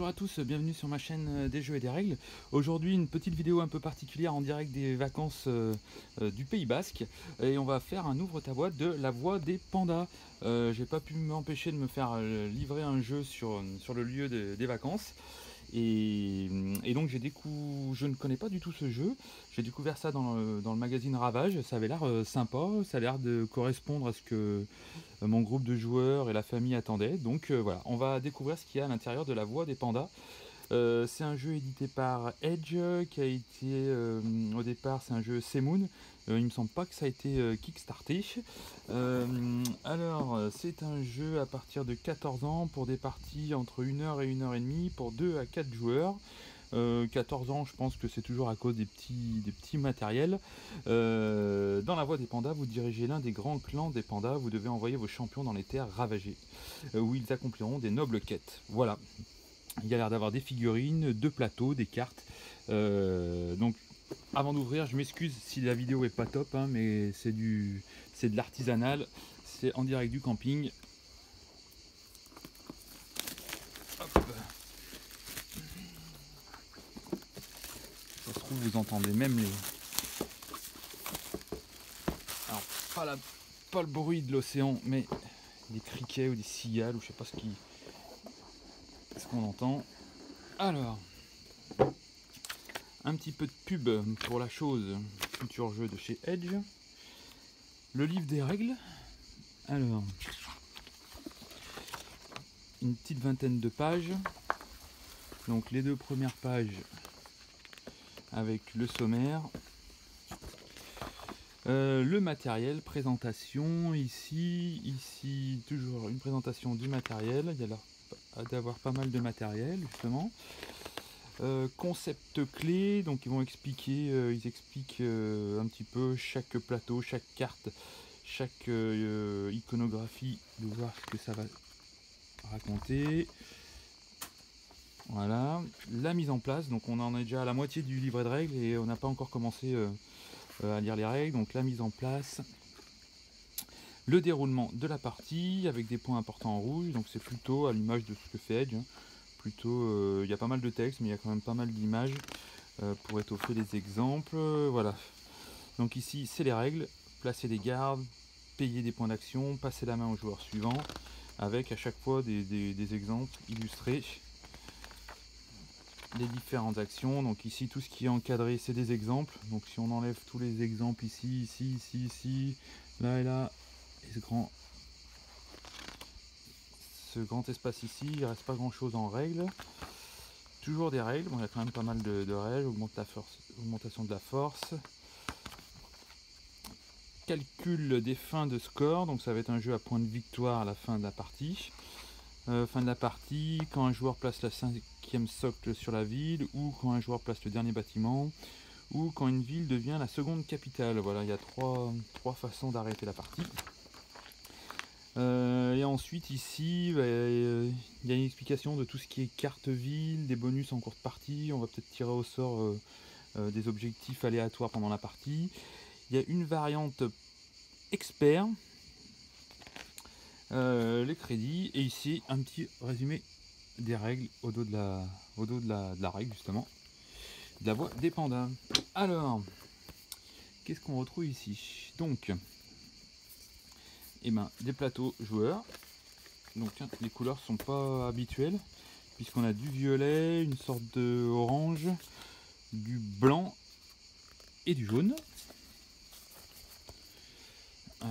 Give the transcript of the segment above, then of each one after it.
Bonjour à tous, bienvenue sur ma chaîne des jeux et des règles. Aujourd'hui une petite vidéo un peu particulière en direct des vacances du Pays Basque. Et on va faire un ouvre-ta-boîte de La Voix des Pandas. J'ai pas pu m'empêcher de me faire livrer un jeu sur le lieu des vacances. Et donc je ne connais pas du tout ce jeu. J'ai découvert ça dans le magazine Ravage. Ça avait l'air sympa, ça a l'air de correspondre à ce que mon groupe de joueurs et la famille attendaient. Donc voilà, on va découvrir ce qu'il y a à l'intérieur de La Voix des Pandas. C'est un jeu édité par Edge qui a été au départ, c'est un jeu Semoon. Il me semble pas que ça a été kickstarté. Alors c'est un jeu à partir de 14 ans pour des parties entre 1 heure et 1 heure et demie pour 2 à 4 joueurs. 14 ans, je pense que c'est toujours à cause des petits matériels. Dans La Voix des Pandas, vous dirigez l'un des grands clans des pandas. Vous devez envoyer vos champions dans les terres ravagées, où ils accompliront des nobles quêtes. Voilà. Il y a l'air d'avoir des figurines, 2 plateaux, des cartes. Donc, avant d'ouvrir, je m'excuse si la vidéo est pas top, hein, mais c'est de l'artisanal. C'est en direct du camping. Hop. Ça se trouve, vous entendez même les... Alors, pas le bruit de l'océan, mais des criquets ou des cigales, ou je sais pas ce qu'on entend. Alors, un petit peu de pub pour la chose, futur jeu de chez Edge. Le livre des règles. Alors, une petite vingtaine de pages. Donc les 2 premières pages avec le sommaire. Le matériel, présentation, ici toujours une présentation du matériel. Il y a l'air d'avoir pas mal de matériel justement. Concept clé, donc ils expliquent un petit peu chaque plateau, chaque carte, chaque iconographie, de voir ce que ça va raconter. Voilà, la mise en place, donc on en est déjà à la moitié du livret de règles et on n'a pas encore commencé à lire les règles. Donc la mise en place, le déroulement de la partie avec des points importants en rouge, donc c'est plutôt à l'image de ce que fait Edge, hein. Plutôt, il y a pas mal de texte, mais il y a quand même pas mal d'images pour étoffer les exemples. Voilà. Donc ici, c'est les règles. Placer des gardes, payer des points d'action, passer la main au joueur suivant, avec à chaque fois des exemples illustrés. Les différentes actions. Donc ici, tout ce qui est encadré, c'est des exemples. Donc si on enlève tous les exemples ici, là et là, et ce grand espace ici, il ne reste pas grand chose en règles. Toujours des règles, bon, il y a quand même pas mal de règles, augmentation de la force. Calcul des fins de score, donc ça va être un jeu à points de victoire à la fin de la partie. Fin de la partie, quand un joueur place la 5e socle sur la ville, ou quand un joueur place le dernier bâtiment, ou quand une ville devient la seconde capitale. Voilà, il y a trois façons d'arrêter la partie. Et ensuite ici, il y a une explication de tout ce qui est carte ville, des bonus en cours de partie. On va peut-être tirer au sort des objectifs aléatoires pendant la partie. Il y a une variante expert, les crédits, et ici un petit résumé des règles au dos de la règle justement, de La Voix des Pandas. Alors, qu'est-ce qu'on retrouve ici? Donc, des plateaux joueurs. Donc les couleurs sont pas habituelles puisqu'on a du violet, une sorte de orange, du blanc et du jaune.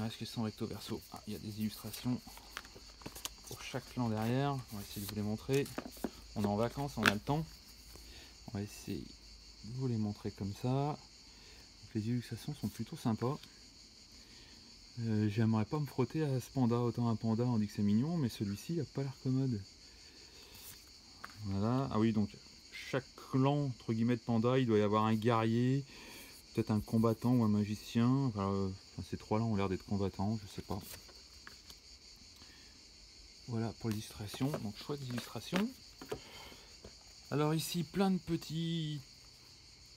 Est-ce qu'elles sont recto verso? Il y a des illustrations pour chaque clan derrière. On va essayer de vous les montrer. On est en vacances, on a le temps. On va essayer de vous les montrer comme ça. Donc, les illustrations sont plutôt sympas. J'aimerais pas me frotter à ce panda, autant un panda on dit que c'est mignon, mais celui-ci a pas l'air commode. Voilà, ah oui, donc chaque clan entre guillemets de panda, il doit y avoir un guerrier, peut-être un combattant ou un magicien. Enfin, ces trois-là ont l'air d'être combattants, je sais pas. Voilà pour les illustrations, donc choix des illustrations. Alors ici, plein de petits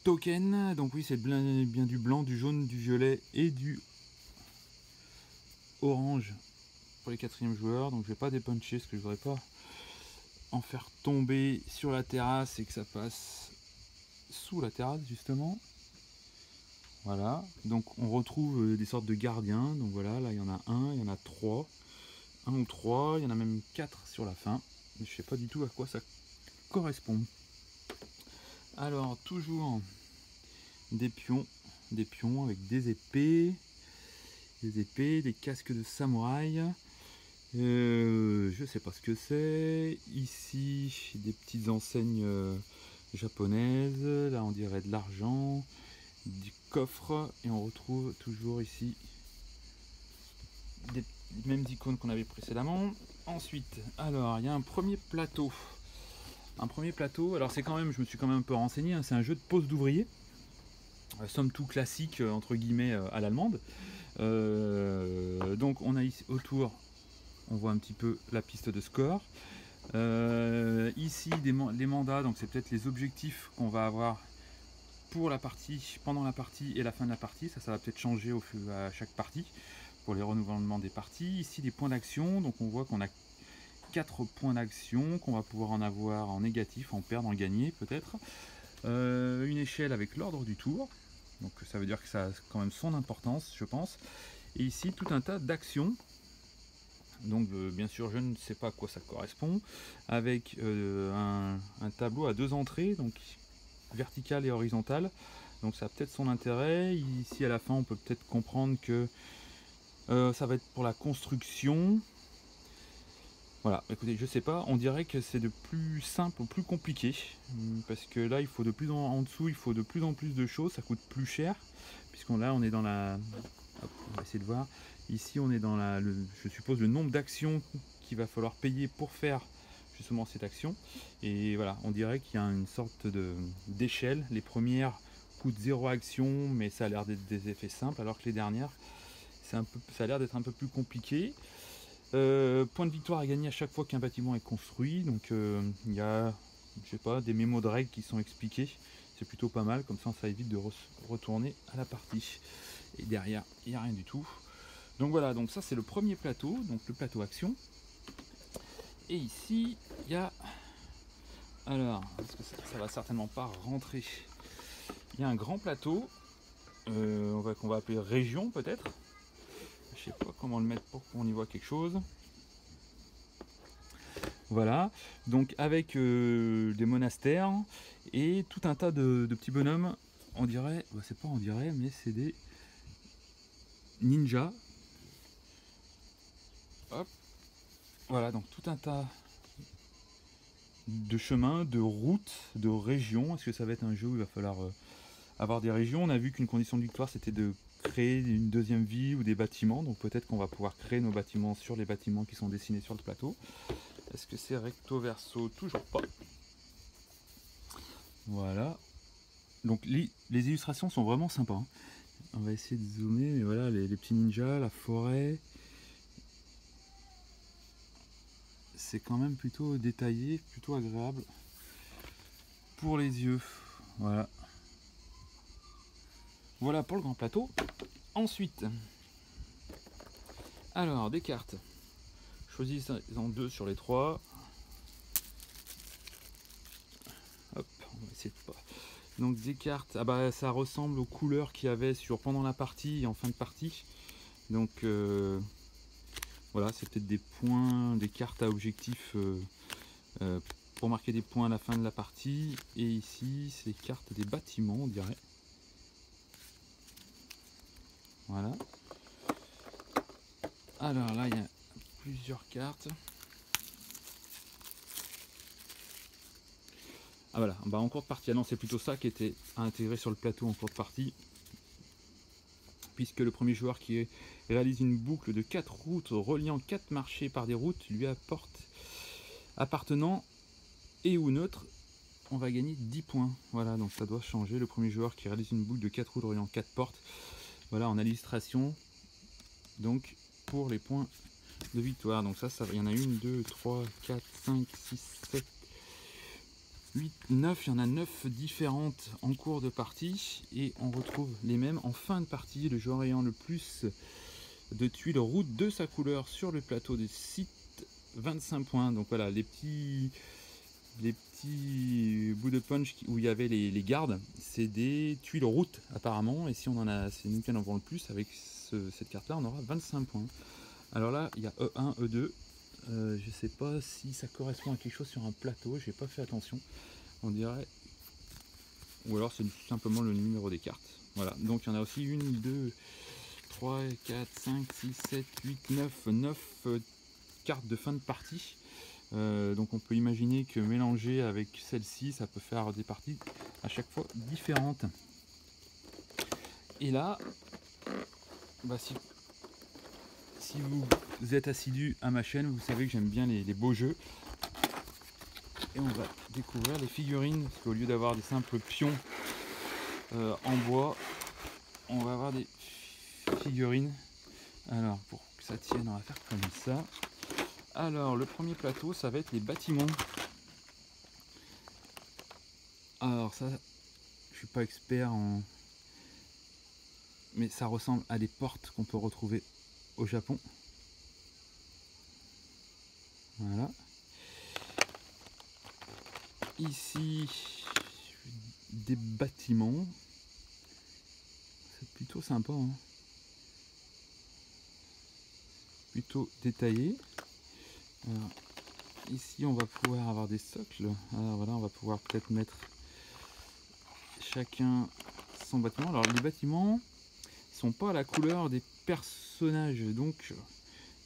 tokens, donc oui, c'est bien du blanc, du jaune, du violet et du orange pour les 4e joueurs. Donc je vais pas dépuncher parce que je voudrais pas en faire tomber sur la terrasse et que ça passe sous la terrasse justement. Voilà, donc on retrouve des sortes de gardiens. Donc voilà, là il y en a un, il y en a trois, un ou trois, il y en a même 4 sur la fin. Je sais pas du tout à quoi ça correspond. Alors toujours des pions avec des épées, des casques de samouraï. Je sais pas ce que c'est. Ici des petites enseignes japonaises. Là on dirait de l'argent, du coffre, et on retrouve toujours ici des mêmes icônes qu'on avait précédemment. Ensuite, alors il y a un premier plateau. Alors c'est quand même, je me suis quand même un peu renseigné, hein, c'est un jeu de pose d'ouvrier, somme tout classique entre guillemets à l'allemande. Donc on a ici autour, on voit un petit peu la piste de score. Ici les mandats, donc c'est peut-être les objectifs qu'on va avoir pour la partie, pendant la partie et la fin de la partie. Ça va peut-être changer à chaque partie pour les renouvellements des parties. Ici les points d'action, donc on voit qu'on a 4 points d'action, qu'on va pouvoir en avoir en négatif, en perdre, en gagner peut-être. Une échelle avec l'ordre du tour, donc ça veut dire que ça a quand même son importance, je pense. Et ici tout un tas d'actions. Donc bien sûr je ne sais pas à quoi ça correspond, avec un tableau à 2 entrées, donc verticale et horizontale. Donc ça a peut-être son intérêt. Ici à la fin on peut peut-être comprendre que ça va être pour la construction. Voilà, écoutez, je sais pas, on dirait que c'est de plus simple au plus compliqué, parce que là il faut en dessous, il faut de plus en plus de choses, ça coûte plus cher, puisqu'on là on est dans la, hop, on va essayer de voir, ici on est dans je suppose le nombre d'actions qu'il va falloir payer pour faire justement cette action, et voilà, on dirait qu'il y a une sorte d'échelle. Les premières coûtent 0 action, mais ça a l'air d'être des effets simples, alors que les dernières, ça a l'air d'être un peu plus compliqué. Point de victoire à gagner à chaque fois qu'un bâtiment est construit. Donc il y a, je sais pas, des mémos de règles qui sont expliqués. C'est plutôt pas mal, comme ça évite de retourner à la partie. Et derrière, il n'y a rien du tout. Donc voilà, donc ça c'est le premier plateau, donc le plateau action. Et ici, il y a... Alors, parce que ça va certainement pas rentrer. Il y a un grand plateau, qu'on va appeler région peut-être. Je sais pas comment le mettre pour qu'on y voit quelque chose. Voilà, donc avec des monastères et tout un tas de petits bonhommes. On dirait, bah c'est pas on dirait, mais c'est des ninjas. Hop, voilà, donc tout un tas de chemins, de routes, de régions. Est-ce que ça va être un jeu où il va falloir avoir des régions? On a vu qu'une condition de victoire c'était de créer une deuxième vie ou des bâtiments, donc peut-être qu'on va pouvoir créer nos bâtiments sur les bâtiments qui sont dessinés sur le plateau. Est-ce que c'est recto verso? Toujours pas. Voilà, donc les illustrations sont vraiment sympas, hein. On va essayer de zoomer, mais voilà, les petits ninjas, la forêt, c'est quand même plutôt détaillé, plutôt agréable pour les yeux. Voilà. Voilà pour le grand plateau. Ensuite, alors des cartes. Choisis-en 2 sur les 3. Hop, on va essayer de pas. Donc des cartes, ah bah ça ressemble aux couleurs qu'il y avait pendant la partie et en fin de partie. Donc voilà, c'est peut-être des points, des cartes à objectif pour marquer des points à la fin de la partie. Et ici, c'est les cartes des bâtiments, on dirait. Voilà. Alors là, il y a plusieurs cartes. Ah voilà, bah en courte partie. Ah non, c'est plutôt ça qui était intégré sur le plateau en courte partie. Puisque le premier joueur qui réalise une boucle de 4 routes reliant 4 marchés par des routes lui appartenant et ou neutre, on va gagner 10 points. Voilà, donc ça doit changer. Le premier joueur qui réalise une boucle de 4 routes reliant 4 portes. Voilà, on a l'illustration. Donc pour les points de victoire. Donc ça il y en a 1, 2, 3, 4, 5, 6, 7, 8, 9, il y en a 9 différentes en cours de partie et on retrouve les mêmes en fin de partie. Le joueur ayant le plus de tuiles route de sa couleur sur le plateau des sites, 25 points. Donc voilà, les petits les petits bouts de punch où il y avait les gardes, c'est des tuiles routes apparemment, et si on en a, c'est nous qui en avons le plus, avec cette carte là on aura 25 points. Alors là il y a E1, E2, je sais pas si ça correspond à quelque chose sur un plateau, j'ai pas fait attention, on dirait, ou alors c'est simplement le numéro des cartes. Voilà, donc il y en a aussi 1, 2, 3, 4, 5, 6, 7, 8, 9 cartes de fin de partie. Donc on peut imaginer que mélanger avec celle-ci, ça peut faire des parties à chaque fois différentes. Et là, bah si vous êtes assidu à ma chaîne, vous savez que j'aime bien les beaux jeux. Et on va découvrir les figurines, parce qu'au lieu d'avoir des simples pions en bois, on va avoir des figurines. Alors pour que ça tienne, on va faire comme ça. Alors le premier plateau, ça va être les bâtiments. Alors ça, je suis pas expert en, mais ça ressemble à des portes qu'on peut retrouver au Japon. Voilà. Ici, des bâtiments. C'est plutôt sympa, hein. Plutôt détaillé. Alors, ici, on va pouvoir avoir des socles. Alors voilà, on va pouvoir peut-être mettre chacun son bâtiment. Alors les bâtiments sont pas à la couleur des personnages, donc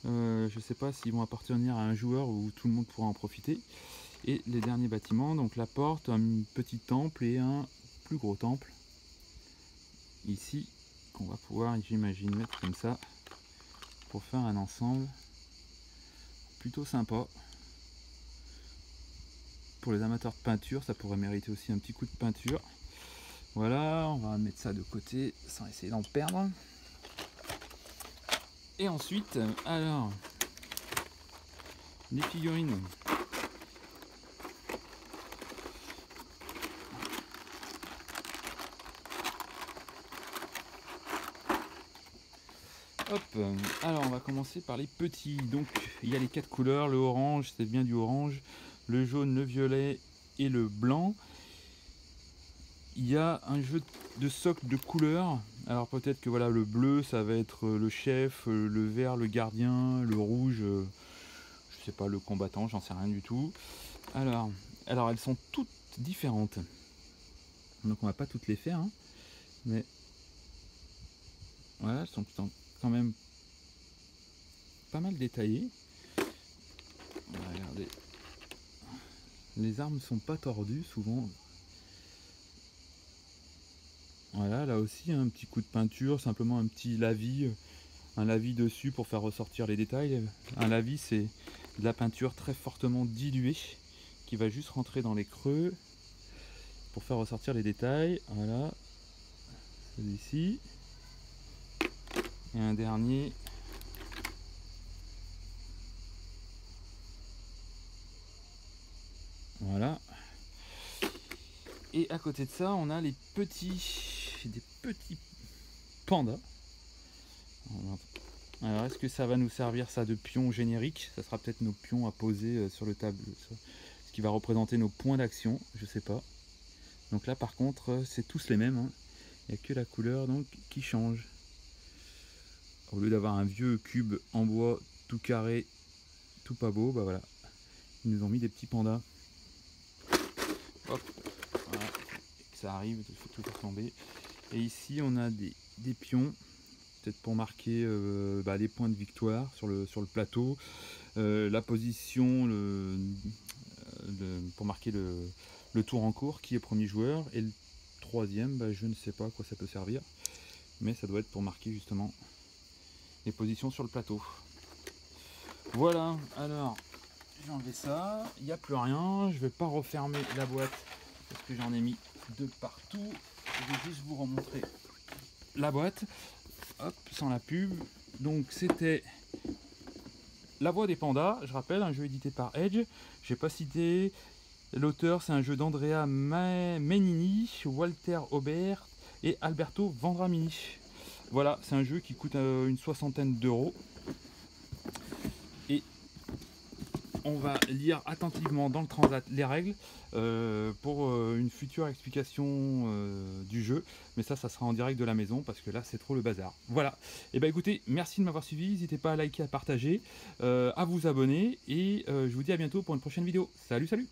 je sais pas s'ils vont appartenir à un joueur ou tout le monde pourra en profiter. Et les derniers bâtiments, donc la porte, un petit temple et un plus gros temple ici qu'on va pouvoir, j'imagine, mettre comme ça pour faire un ensemble plutôt sympa. Pour les amateurs de peinture, ça pourrait mériter aussi un petit coup de peinture. Voilà, on va mettre ça de côté sans essayer d'en perdre. Et ensuite, alors, les figurines. Hop, alors on va commencer par les petits. Donc il y a les 4 couleurs, le orange, c'est bien du orange, le jaune, le violet et le blanc. Il y a un jeu de socle de couleurs. Alors peut-être que voilà, le bleu ça va être le chef, le vert le gardien, le rouge je sais pas, le combattant, j'en sais rien du tout. Alors elles sont toutes différentes, donc on va pas toutes les faire, hein. Mais voilà, elles sont quand même pas mal détaillées. Regardez, les armes sont pas tordues souvent. Voilà, là aussi un petit coup de peinture, simplement un petit lavis, un lavis dessus pour faire ressortir les détails. Un lavis, c'est de la peinture très fortement diluée qui va juste rentrer dans les creux pour faire ressortir les détails. Voilà, celui-ci. Et un dernier. Voilà. Et à côté de ça, on a des petits pandas. Alors est-ce que ça va nous servir ça de pion générique? Ça sera peut-être nos pions à poser sur le tableau, ce qui va représenter nos points d'action, je sais pas. Donc là par contre c'est tous les mêmes, hein. Il n'y a que la couleur donc qui change. Au lieu d'avoir un vieux cube en bois tout carré, tout pas beau, bah voilà, ils nous ont mis des petits pandas. Hop, voilà, ça arrive, il faut tout faire tomber. Et ici on a des pions, peut-être pour marquer les points de victoire sur le plateau, la position, pour marquer le tour en cours, qui est premier joueur, et le troisième, je ne sais pas à quoi ça peut servir, mais ça doit être pour marquer justement les positions sur le plateau. Voilà, alors j'ai enlevé ça, il n'y a plus rien, je vais pas refermer la boîte parce que j'en ai mis de partout. Je vais juste vous remontrer la boîte, hop, sans la pub. Donc c'était La Voix des Pandas, je rappelle, un jeu édité par Edge. J'ai pas cité l'auteur, c'est un jeu d'Andrea Menini, Walter Aubert et Alberto Vendramini. Voilà, c'est un jeu qui coûte une 60aine d'euros. Et on va lire attentivement dans le transat les règles pour une future explication du jeu. Mais ça sera en direct de la maison parce que là c'est trop le bazar. Voilà, et bah écoutez, merci de m'avoir suivi, n'hésitez pas à liker, à partager, à vous abonner et je vous dis à bientôt pour une prochaine vidéo. Salut, salut!